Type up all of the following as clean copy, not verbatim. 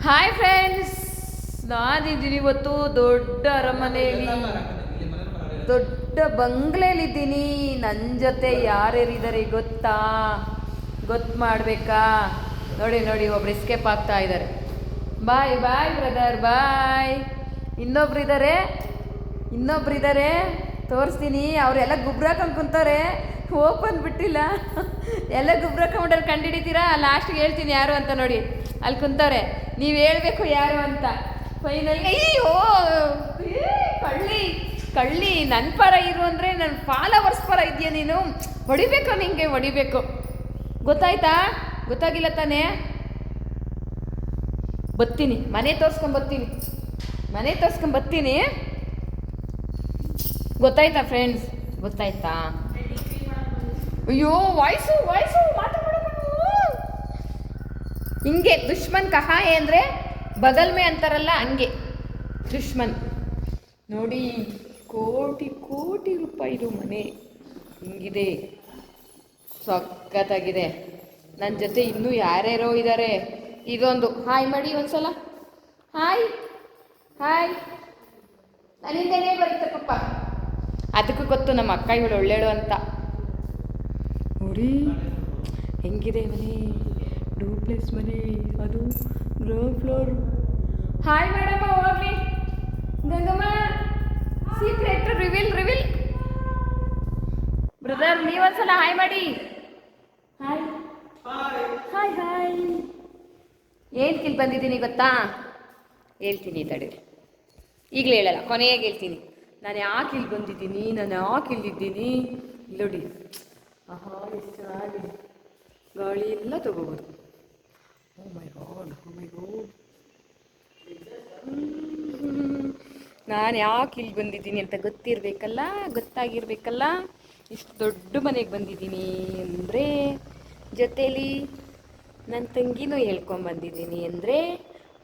Hi friends, ನಾನಿದ್ದೀನಿ ಇವತ್ತು ದೊಡ್ಡ ಅರಮನೆಯಲ್ಲಿ, ದೊಡ್ಡ ಬಂಗ್ಲೆಯಲ್ಲಿದ್ದೀನಿ. ನನ್ನ ಜೊತೆ ಯಾರ್ಯಾರಿದ್ದಾರೆ ಗೊತ್ತು ಮಾಡಬೇಕಾ? ನೋಡಿ ನೋಡಿ, ಒಬ್ರು ಎಸ್ಕೇಪ್ ಆಗ್ತಾ ಇದ್ದಾರೆ. ಬಾಯ್ ಬಾಯ್ ಬ್ರದರ್ ಬಾಯ್. ಇನ್ನೊಬ್ರಿದ್ದಾರೆ ತೋರಿಸ್ತೀನಿ. ಅವರೆಲ್ಲ ಗುಬ್ರಾಕೊಂಡು ಕುಂತಾರೆ, ಓಪನ್ ಬಿಟ್ಟಿಲ್ಲ. ಎಲ್ಲ ಗುಬ್ರಾಕೊಂಡ್ರೆ ಕಂಡುಹಿಡಿತೀರಾ? ಲಾಸ್ಟ್ಗೆ ಹೇಳ್ತೀನಿ ಯಾರು ಅಂತ. ನೋಡಿ ಅಲ್ಲಿ ಕುಂತವ್ರೆ, ನೀವು ಹೇಳ್ಬೇಕು ಯಾರು ಅಂತ. ಫೈನಲ್ ಅಯ್ಯೋ ಕಳ್ಳಿ ನನ್ನ ಪರ ಇರು ಅಂದರೆ ನನ್ನ ಫಾಲೋವರ್ಸ್ ಪರ ಇದೆಯಾ ನೀನು? ಹೊಡಿಬೇಕು, ನಿಂಗೆ ಹೊಡಿಬೇಕು. ಗೊತ್ತಾಯ್ತಾ? ಗೊತ್ತಾಗಿಲ್ಲ ತಾನೇ? ಬರ್ತೀನಿ, ಮನೆ ತೋರಿಸ್ಕೊಂಬರ್ತೀನಿ. ಗೊತ್ತಾಯ್ತಾ ಫ್ರೆಂಡ್ಸ್? ಗೊತ್ತಾಯ್ತಾ? ಅಯ್ಯೋ ವಾಯ್ಸು ಮಾತಾಡೋದು ಹಿಂಗೆ. ದುಶ್ಮನ್ ಕಹಾಯೆ ಅಂದರೆ ಬಗಲ್ ಮೇ ಅಂತಾರಲ್ಲ, ಹಂಗೆ ದುಶ್ಮನ್. ನೋಡಿ, ಕೋಟಿ ರೂಪಾಯಿದು ಮನೆ ಹಿಂಗಿದೆ, ಸಖತ್ತಾಗಿದೆ. ನನ್ನ ಜೊತೆ ಇನ್ನೂ ಯಾರ್ಯಾರೋ ಇದ್ದಾರೆ. ಇದೊಂದು ಹಾಯ್ ಮಾಡಿ ಒಂದ್ಸಲ. ಹಾಯ್ ನನ್ನಿಂದನೇ ಬರುತ್ತೆ ಪಪ್ಪ. ಅದಕ್ಕೂ ಗೊತ್ತು ನಮ್ಮ ಅಕ್ಕ ಇವಳು ಒಳ್ಳೆಯಳು ಅಂತ. ನೋಡಿ ಹೆಂಗಿದೆ ಮನೆ, ಡೂಪ್ಲೆಕ್ಸ್ ಮನೆ, ಅದು ಗ್ರೌಂಡ್ ಫ್ಲೋರ್. ಹಾಯ್ ಮೇಡಮ್ಮ, ಹೋಗ್ಲಿ ಗಂಗಮ್ಮ. ಸೀಕ್ರೆಟ್ ರಿವೀಲ್ ಬ್ರದರ್, ನೀವೊಂದ್ಸಲ ಹಾಯ್ ಮಾಡಿ. ಹಾಯ್. ಏನು ಕಿಲ್ ಬಂದಿದ್ದೀನಿ ಗೊತ್ತಾ? ಹೇಳ್ತೀನಿ ತಡೀರಿ, ಈಗಲೇ ಹೇಳಲ್ಲ, ಕೊನೆಯಾಗಿ ಹೇಳ್ತೀನಿ. ನಾನು ಯಾಕೆ ಇಲ್ಲಿ ಬಂದಿದ್ದೀನಿ, ನಾನು ಯಾಕೆ ಇಲ್ಲಿದ್ದೀನಿ. ನೋಡಿ, ಆಹಾ ಎಷ್ಟು ಚೆನ್ನಾಗಿದೆ, ಗಾಳಿ ಎಲ್ಲ ತಗೋಬೋದು. ಓ ಮೈ ಗಾಡ್. ನಾನು ಯಾಕೆ ಇಲ್ಲಿ ಬಂದಿದ್ದೀನಿ ಅಂತ ಗೊತ್ತಾಗಿರ್ಬೇಕಲ್ಲ. ಇಷ್ಟು ದೊಡ್ಡ ಮನೆಗೆ ಬಂದಿದ್ದೀನಿ ಅಂದರೆ ಜೊತೇಲಿ ನನ್ನ ತಂಗಿನೂ ಹೇಳ್ಕೊಂಬಂದಿದ್ದೀನಿ ಅಂದರೆ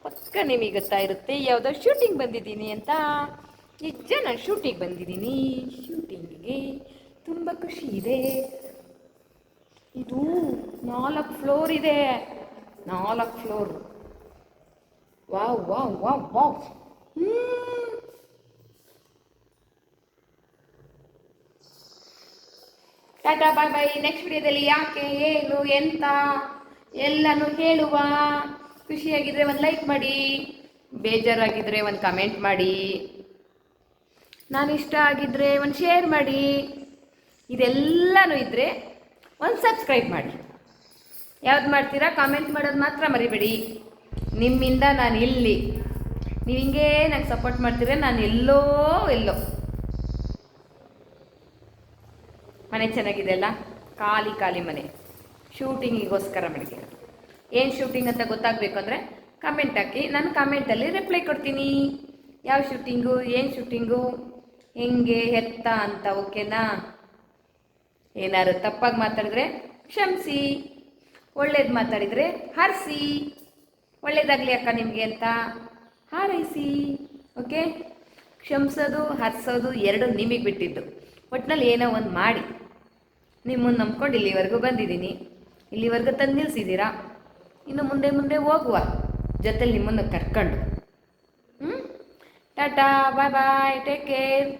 ಪಕ್ಕ ನಿಮಗೆ ಗೊತ್ತಾಗಿರುತ್ತೆ ಯಾವುದೋ ಶೂಟಿಂಗ್ ಬಂದಿದ್ದೀನಿ ಅಂತ. ನಿಜ, ನಾನು ಶೂಟಿಂಗ್ ಬಂದಿದ್ದೀನಿ. ಶೂಟಿಂಗಿಗೆ ತುಂಬ ಖುಷಿ ಇದೆ. ಇದು 4 ಫ್ಲೋರ್ ಇದೆ, 4 ಫ್ಲೋರ್. ವಾವ್. ಟಾಟಾ ಬಾಯ್ ಬಾಯ್. ನೆಕ್ಸ್ಟ್ ವಿಡಿಯೋದಲ್ಲಿ ಯಾಕೆ, ಏನು, ಎಂತ ಎಲ್ಲನೂ ಹೇಳುವ. ಖುಷಿಯಾಗಿದ್ದರೆ ಒಂದು ಲೈಕ್ ಮಾಡಿ, ಬೇಜಾರಾಗಿದ್ದರೆ ಒಂದು ಕಮೆಂಟ್ ಮಾಡಿ, ನಾನು ಇಷ್ಟ ಆಗಿದ್ದರೆ ಒಂದು ಶೇರ್ ಮಾಡಿ, ಇದೆಲ್ಲನೂ ಇದ್ದರೆ ಒಂದು ಸಬ್ಸ್ಕ್ರೈಬ್ ಮಾಡಿ. ಯಾವ್ದು ಮಾಡ್ತೀರಾ? ಕಾಮೆಂಟ್ ಮಾಡೋದು ಮಾತ್ರ ಮರಿಬೇಡಿ. ನಿಮ್ಮಿಂದ ನಾನು ಇಲ್ಲಿ, ನೀವು ಹಿಂಗೆ ನಂಗೆ ಸಪೋರ್ಟ್ ಮಾಡ್ತೀರ, ನಾನು ಎಲ್ಲೋ ಮನೆ ಚೆನ್ನಾಗಿದೆ ಅಲ್ಲ, ಖಾಲಿ ಮನೆ. ಶೂಟಿಂಗಿಗೋಸ್ಕರ ಮಾಡಿದ್ದೀರ. ಏನು ಶೂಟಿಂಗ್ ಅಂತ ಗೊತ್ತಾಗಬೇಕು ಅಂದರೆ ಕಮೆಂಟ್ ಹಾಕಿ, ನಾನು ಕಮೆಂಟಲ್ಲಿ ರಿಪ್ಲೈ ಕೊಡ್ತೀನಿ. ಯಾವ ಶೂಟಿಂಗು, ಏನು ಶೂಟಿಂಗು, ಹೆಂಗೆ, ಎತ್ತ ಅಂತ. ಓಕೆನಾ? ಏನಾದ್ರು ತಪ್ಪಾಗಿ ಮಾತಾಡಿದ್ರೆ ಕ್ಷಮಿಸಿ, ಒಳ್ಳೇದು ಮಾತಾಡಿದರೆ ಹರಿಸಿ, ಒಳ್ಳೇದಾಗಲಿ ಅಕ್ಕ ನಿಮಗೆ ಅಂತ ಹಾರೈಸಿ. ಓಕೆ? ಕ್ಷಮಿಸೋದು ಹರಿಸೋದು ಎರಡು ನಿಮಗೆ ಬಿಟ್ಟಿದ್ದು. ಒಟ್ಟಿನಲ್ಲಿ ಏನೋ ಒಂದು ಮಾಡಿ ನಿಮ್ಮನ್ನು ನಂಬ್ಕೊಂಡು ಇಲ್ಲಿವರೆಗೂ ಬಂದಿದ್ದೀನಿ, ಇಲ್ಲಿವರೆಗೂ ತಂದು ನಿಲ್ಲಿಸಿದ್ದೀರಾ. ಇನ್ನು ಮುಂದೆ ಹೋಗುವ ಜೊತೆಲಿ ನಿಮ್ಮನ್ನು ಕರ್ಕೊಂಡು. ಟಾಟಾ ಬಾಯ್ ಬಾಯ್, ಟೇಕ್ ಕೇರ್.